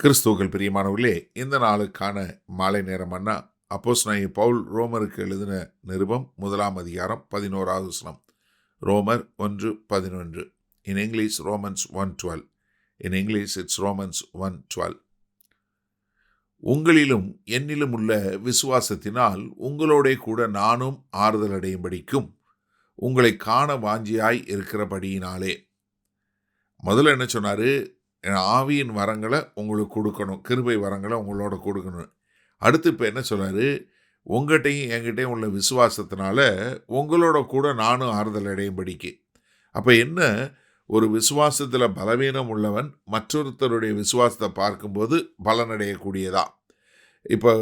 கிறிஸ்துவுக்குள் பிரியமானவர்களே, இந்த நாளுக்கான மாலை நேரம் அண்ணா அப்போஸ்தலனாகிய பவுல் ரோமருக்கு எழுதின நிருபம் 1 அதிகாரம் 11வது வசனம். ரோமர் 1:11. In English, Romans 1:12. In English, it's Romans 1:12. உங்களிலும் என்னிலும் உள்ள விசுவாசத்தினால் உங்களோடே கூட நானும் ஆறுதல் அடையும்படிக்கும் உங்களை காண வாஞ்சியாய் இருக்கிறபடியினாலே. முதல்ல என்ன சொன்னாரு? ஆவியின் வரங்களை உங்களுக்கு கொடுக்கணும், கிருபை வரங்களை உங்களோட கொடுக்கணும். அடுத்து இப்போ என்ன சொல்றாரு? உங்கள்கிட்டையும் என்கிட்டையும் உள்ள விசுவாசத்தினால உங்களோட கூட நானும் ஆறுதல் அடையும்படிக்கு. அப்போ என்ன, ஒரு விசுவாசத்தில் பலவீனம் உள்ளவன் மற்றொருத்தருடைய விசுவாசத்தை பார்க்கும்போது பலனடையக்கூடியதா. இப்போ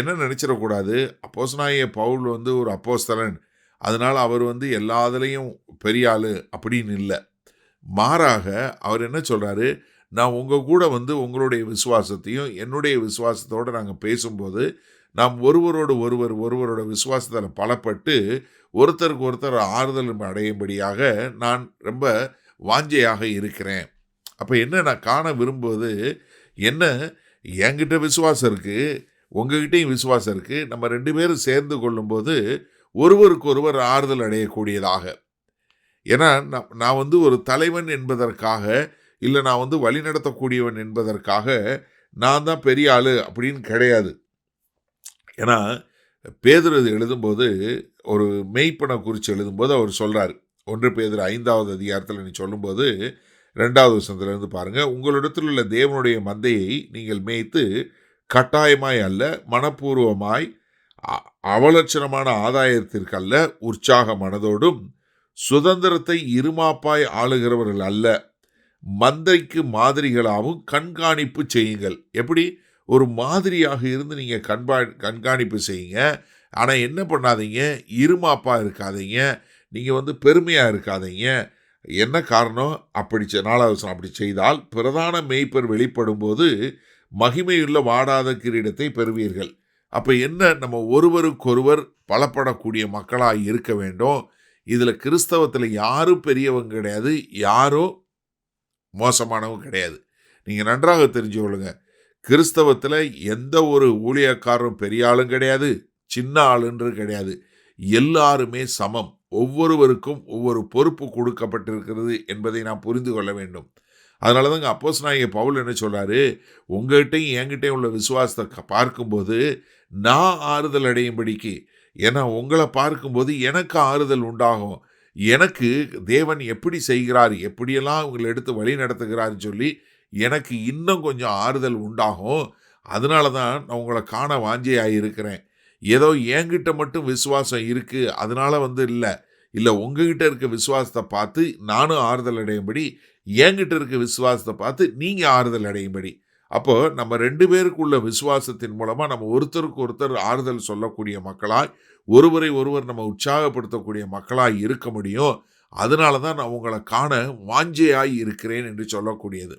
என்ன நினச்சிடக்கூடாது, அப்போஸ்தலனாகிய பவுல் ஒரு அப்போஸ்தலன், அதனால் அவர் எல்லாத்துலேயும் பெரிய ஆள் அப்படின்னு இல்லை. மாறாக அவர் என்ன சொல்கிறாரு, நான் உங்கள் கூட உங்களுடைய விசுவாசத்தையும் என்னுடைய விசுவாசத்தோடு நாங்கள் பேசும்போது நாம் ஒருவரோட விசுவாசத்தில் பலப்பட்டு ஒருத்தருக்கு ஒருத்தர் ஆறுதல் அடையும்படியாக நான் ரொம்ப வாஞ்சையாக இருக்கிறேன். அப்போ என்ன நான் காண விரும்புவது என்ன, என்கிட்ட விசுவாசம் இருக்குது, உங்ககிட்டையும் விசுவாசம் இருக்குது, நம்ம ரெண்டு பேரும் சேர்ந்து கொள்ளும்போது ஒருவருக்கு ஒருவர் ஆறுதல் அடையக்கூடியதாக. ஏன்னா நான் ஒரு தலைவன் என்பதற்காக, இல்லை நான் வழி நடத்தக்கூடியவன் என்பதற்காக நான் தான் பெரிய ஆள் அப்படின்னு கிடையாது. ஏன்னா பேதுரு எழுதும்போது, ஒரு மெய்ப்பனை குறித்து எழுதும்போது அவர் சொல்கிறார், 1 பேதுரு 5வது அதிகாரத்தில் நீ சொல்லும்போது 2வது வசனத்திலிருந்து பாருங்கள். உங்களிடத்தில் உள்ள தேவனுடைய மந்தையை நீங்கள் மேய்த்து கட்டாயமாய் அல்ல, மனப்பூர்வமாய் அவலட்சணமான ஆதாயத்திற்கல்ல, உற்சாக மனதோடும் சுதந்திரத்தை இருமாப்பாய் ஆளுகிறவர்கள் அல்ல, மந்தைக்கு மாதிரிகளாகவும் கண்காணிப்பு செய்யுங்கள். எப்படி? ஒரு மாதிரியாக இருந்து நீங்கள் கண்காணிப்பு செய்யுங்க. ஆனால் என்ன பண்ணாதீங்க, இருமாப்பாக இருக்காதீங்க, நீங்கள் பெருமையாக இருக்காதீங்க. என்ன காரணம்? அப்படி 4வது வசனம், அப்படி செய்தால் பிரதான மேய்ப்பர் வெளிப்படும் போது மகிமையுள்ள வாடாத கிரீடத்தை பெறுவீர்கள். அப்போ என்ன, நம்ம ஒருவருக்கொருவர் பலப்படக்கூடிய மக்களாக இருக்க வேண்டும். இதில் கிறிஸ்தவத்தில் யாரும் பெரியவங்க கிடையாது, யாரும் மோசமானவங்க கிடையாது. நீங்கள் நன்றாக தெரிஞ்சு கொள்ளுங்க, கிறிஸ்தவத்தில் எந்த ஒரு ஊழியக்காரரும் பெரிய ஆளும் கிடையாது, சின்ன ஆளுன்று கிடையாது. எல்லாருமே சமம். ஒவ்வொருவருக்கும் ஒவ்வொரு பொறுப்பு கொடுக்கப்பட்டிருக்கிறது என்பதை நாம் புரிந்து கொள்ள வேண்டும். அதனால தாங்க அப்போஸ்தலனாகிய பவுல் என்ன சொல்கிறாரு, உங்கள்கிட்டையும் என்கிட்டையும் உள்ள விசுவாசத்தை பார்க்கும்போது நான் ஆறுதல் அடையும்படிக்கு. ஏன்னா உங்களை பார்க்கும்போது எனக்கு ஆறுதல் உண்டாகும். எனக்கு தேவன் எப்படி செய்கிறார், எப்படியெல்லாம் உங்களை எடுத்து வழி நடத்துகிறாருன்னு சொல்லி எனக்கு இன்னும் கொஞ்சம் ஆறுதல் உண்டாகும். அதனால தான் நான் உங்களை காண வாஞ்சையாக இருக்கிறேன். ஏதோ என்கிட்ட மட்டும் விசுவாசம் இருக்குது அதனால இல்லை உங்ககிட்ட இருக்க விசுவாசத்தை பார்த்து நானும் ஆறுதல் அடையும்படி, என்கிட்ட இருக்க விசுவாசத்தை பார்த்து நீங்கள் ஆறுதல் அடையும்படி. அப்போது நம்ம ரெண்டு பேருக்குள்ள விசுவாசத்தின் மூலமாக நம்ம ஒருத்தருக்கு ஒருத்தர் ஆறுதல் சொல்லக்கூடிய மக்களாய், ஒருவரை ஒருவர் நம்ம உற்சாகப்படுத்தக்கூடிய மக்களாய் இருக்க முடியும். அதனால தான் நான் உங்களை காண வாஞ்சையாய் இருக்கிறேன் என்று சொல்லக்கூடியது.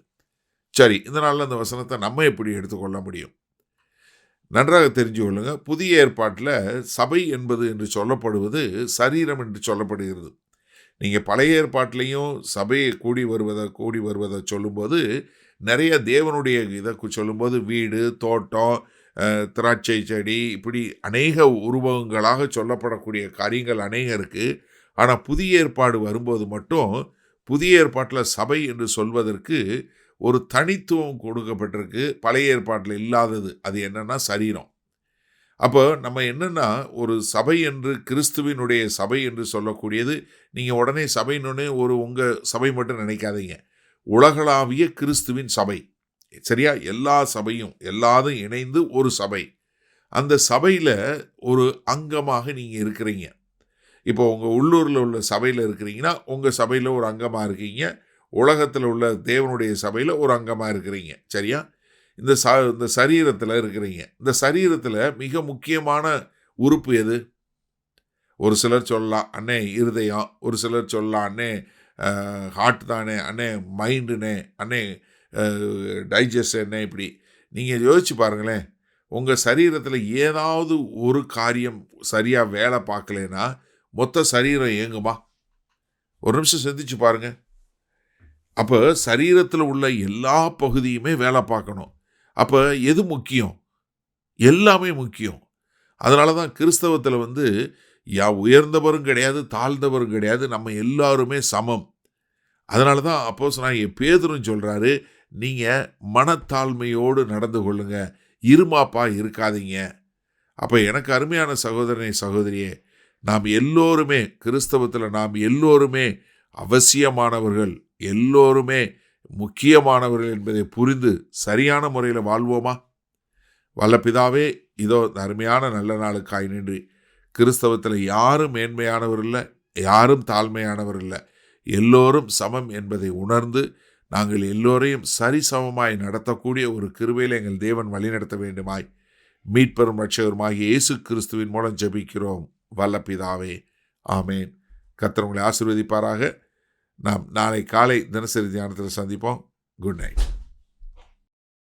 சரி, இந்த நாளில் அந்த வசனத்தை நம்ம எப்படி எடுத்துக்கொள்ள முடியும்? நன்றாக தெரிஞ்சு கொள்ளுங்க. புதிய ஏற்பாட்டில் சபை என்பது என்று சொல்லப்படுவது சரீரம் என்று சொல்லப்படுகிறது. நீங்கள் பழைய ஏற்பாட்டிலையும் சபையை கூடி வருவதை சொல்லும்போது நிறைய தேவனுடைய இதை சொல்லும்போது வீடு, தோட்டம், திராட்சை செடி, இப்படி அநேக உருவகங்களாக சொல்லப்படக்கூடிய காரியங்கள் அநேகம் இருக்குது. ஆனால் புதிய ஏற்பாடு வரும்போது மட்டும் புதிய ஏற்பாட்டில் சபை என்று சொல்வதற்கு ஒரு தனித்துவம் கொடுக்கப்பட்டிருக்கு, பழைய ஏற்பாட்டில் இல்லாதது. அது என்னன்னா சரீரம். அப்போ நம்ம என்னென்னா, ஒரு சபை என்று, கிறிஸ்துவினுடைய சபை என்று சொல்லக்கூடியது, நீங்கள் உடனே சபைன்னு உங்கள் சபை மட்டும் நினைக்காதீங்க. உலகளாவிய கிறிஸ்துவின் சபை, சரியா? எல்லா சபையும் எல்லாரும் இணைந்து ஒரு சபை. அந்த சபையில் ஒரு அங்கமாக நீங்கள் இருக்கிறீங்க. இப்போ உங்கள் உள்ளூரில் உள்ள சபையில் இருக்கிறீங்கன்னா உங்கள் சபையில் ஒரு அங்கமாக இருக்கீங்க, உலகத்தில் உள்ள தேவனுடைய சபையில் ஒரு அங்கமாக இருக்கிறீங்க, சரியா? இந்த சரீரத்தில் இருக்கிறீங்க. இந்த சரீரத்தில் மிக முக்கியமான உறுப்பு எது? ஒரு சிலர் சொல்லலாம் அண்ணே இருதயம், ஒரு சிலர் சொல்லலாம் அண்ணே ஹார்ட் தானே, அண்ணே மைண்டுனே, அண்ணே டைஜஷனே. இப்படி நீங்கள் யோசிச்சு பாருங்களேன், உங்கள் சரீரத்தில் ஏதாவது ஒரு காரியம் சரியாக வேலை பார்க்கலனா மொத்த சரீரம் இயங்குமா? ஒரு நிமிஷம் சிந்திச்சு பாருங்கள். அப்போ சரீரத்தில் உள்ள எல்லா பகுதியுமே வேலை பார்க்கணும். அப்போ எது முக்கியம்? எல்லாமே முக்கியம். அதனால தான் கிறிஸ்தவத்தில் உயர்ந்தவரும் கிடையாது, தாழ்ந்தவரும் கிடையாது. நம்ம எல்லாருமே சமம். அதனால தான் அப்போஸ்தலனாகிய பேதுருவும் சொல்றாரு, நீங்க மனத்தாழ்மையோடு நடந்து கொள்ளுங்க. இருமாப்பா இருக்காதீங்க. அப்ப எனக்கு அருமையான சகோதரனே, சகோதரியே, நாம் எல்லோருமே கிறிஸ்தவத்தில் நாம் எல்லோருமே அவசியமானவர்கள், எல்லோருமே முக்கியமானவர்கள் என்பதை புரிந்து சரியான முறையில் வாழ்வோமா? வல்ல பிதாவே, இதோ இந்த அருமையான நல்ல நாளுக்காய் நன்றி. கிறிஸ்தவத்தில் யாரும் மேன்மையானவர் இல்லை, யாரும் தாழ்மையானவர் இல்லை, எல்லோரும் சமம் என்பதை உணர்ந்து நாங்கள் எல்லோரையும் சரிசமமாய் நடத்தக்கூடிய ஒரு கிருபையில் எங்கள் தேவன் வழிநடத்த வேண்டுமாய் மீட்பெரும் இரட்சகருமாகிய இயேசு கிறிஸ்துவின் மூலம் ஜெபிக்கிறோம் வல்ல பிதாவே, ஆமேன். கர்த்தர் உங்களை ஆசீர்வதிப்பாராக. நாம் நாளை காலை தினசரி தியானத்தில் சந்திப்போம். Good night.